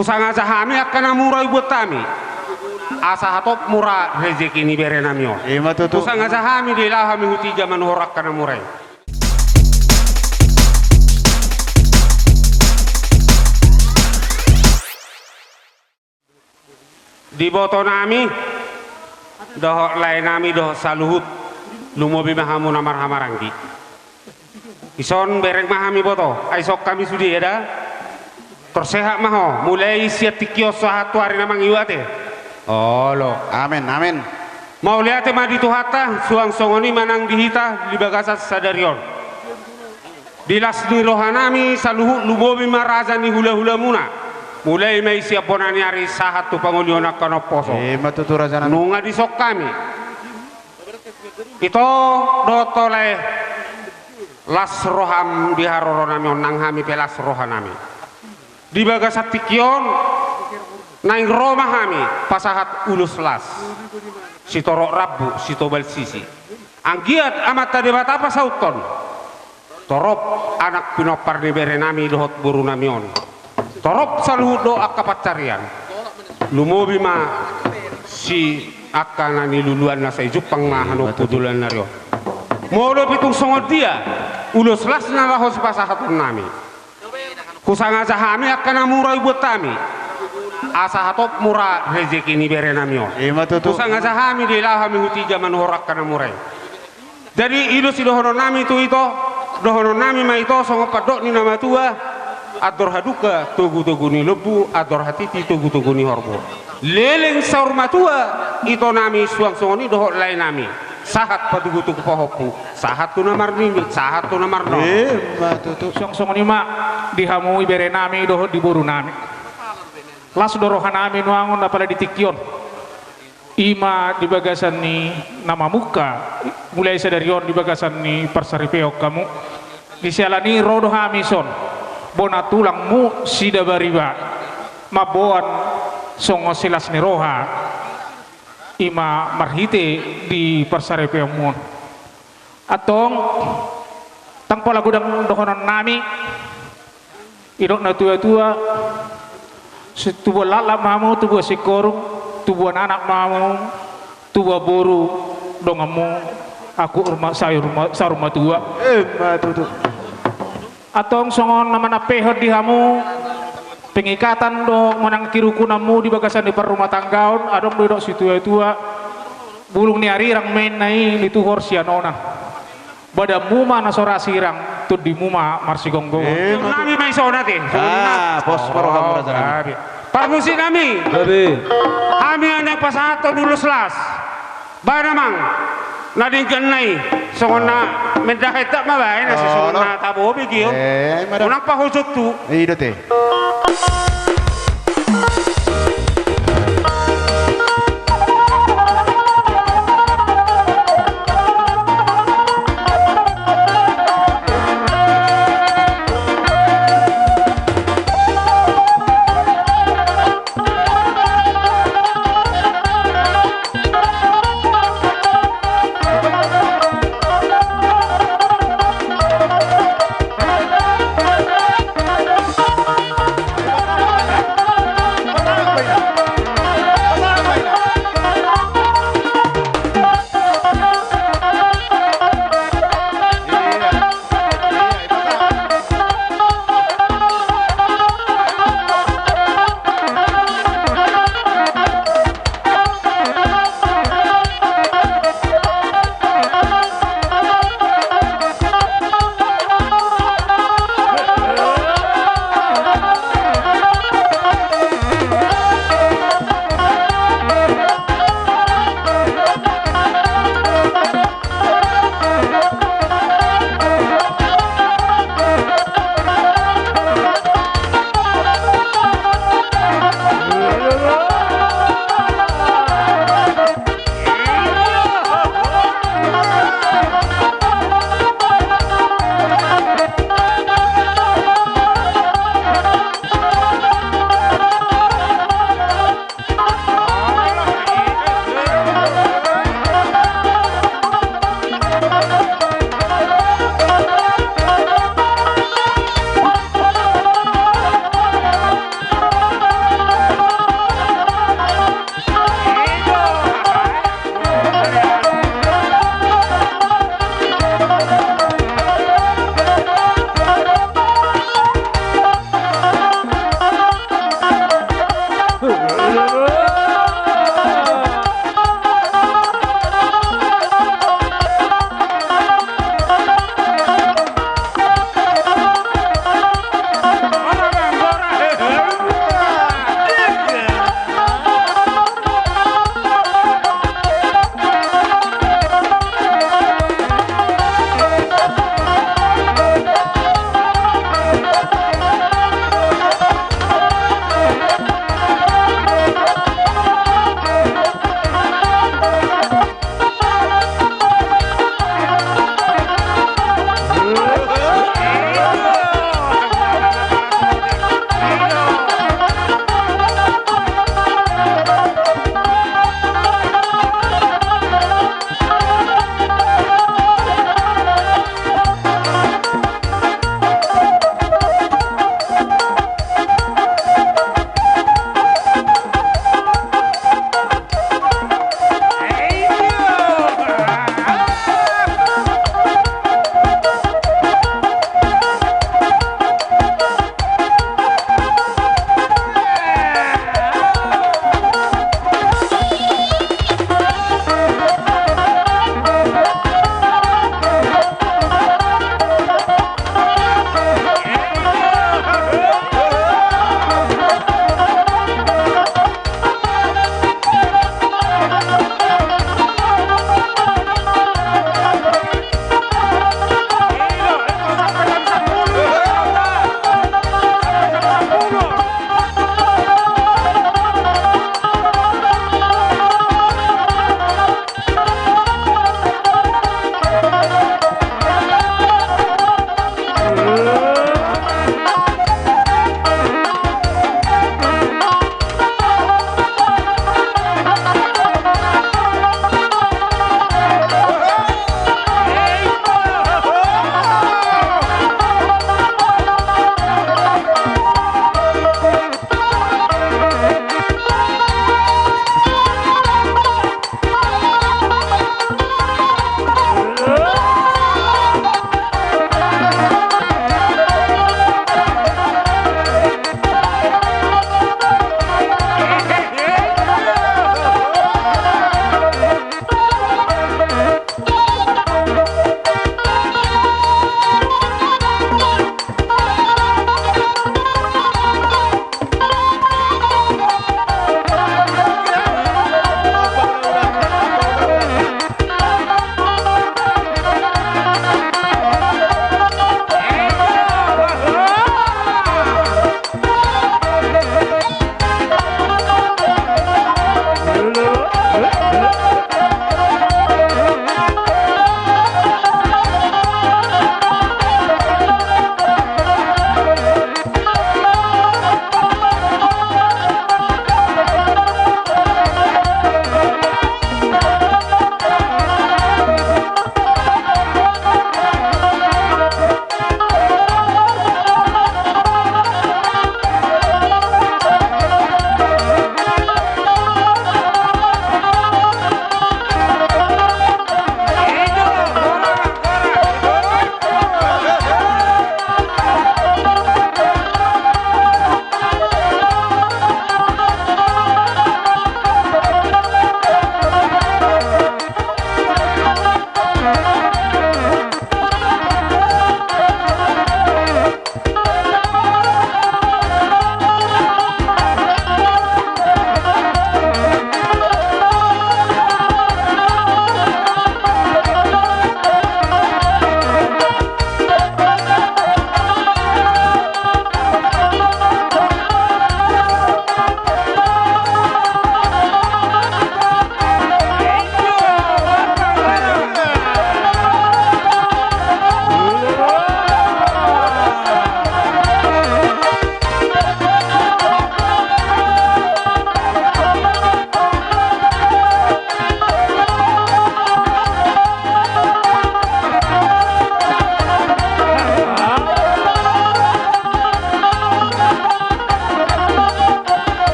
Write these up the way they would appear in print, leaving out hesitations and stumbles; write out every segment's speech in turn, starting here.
Kusanga sahami akan murai buat kami. Asa hatop murah rezeki ni bere namio. Kusanga sahami di lah kami huti zaman horak kana murai. Di boto nami doh lain nami doh saluhut lumobi mahamu namar hamaranggi. Ison bereng mahami boto. Aisok kami sudi ada. Tersehat maho mulai siat tikios satu hari namang iwate. Oh lo, Amin, amin. mau lihat mah di tuhata suang songoni manang dihita di bagasa sadarion. Dilas ni rohanami saluhu lumobi maraza ni hula-hula muna. Mulai mai siap bonani hari sahat tu pangulion akan oposo. Matutura janan. Nunga di sok kami. Itu dotole las roham di haroronami onang hami pelas rohanami. Di bagasa tikion naing Roma kami pasahat ulus las sitorok rabu sitobal sisi anggiat amat tadi bata apa sauton torop anak pinopar di bere nami dohot buru namion torop saluhu do akapacarian lumobi ma si akan nani luluan nasa ijupang mahano pudulan naryo molo pitung songod dia ulus las nalahos pasahat nami kusanga sahami akan namurai buat kami asa hatop murah rezeki ni bere namio. Kusanga sahami di lah kami huti zaman horak kana murai. Jadi ido si dohono nami itu dohono nami ma itu songo padok ni nama tua ador haduka tugu ni lebu ador hatiti tugu ni horbo. Leleng saur matua itu nami suang songo ni dohok lain nami. Sahat patugu pohopu sahat tu namar nimi sahat tu namar no. Suang songo ni mak dihamui bere nami dohok di buru nami. Las dorohan amin wangun apalagi di tikion ima di bagasan ni nama muka mulai sadarion di bagasan ni persaripeok kamu disialani rodo hamison bona tulangmu sida bariba maboan songo silas ni roha ima marhite di persaripeokmu atong tangpo lagu dang dohonon nami idok na tua-tua tubuh lala mamu tubuh sikorung tubuh anak mamu tubuh boru dongamu aku rumah rumah tua atong songon nama pehod di hamu pengikatan do menang kiruku namu di bagasan di per rumah tanggaun adong do situ tua bulung ni ari rang main nai itu horsianona bada muma nasora sirang tu di muma marsigonggo Nami may sona tin. Pos paroham rajanan. Parmusi nami. Kami anak pasato lulus las. Ba namang nadinggan nai songona mendakay tak mabay na si songona tabo bigyo. Unang pahusot tu. Ido te.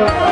Amin.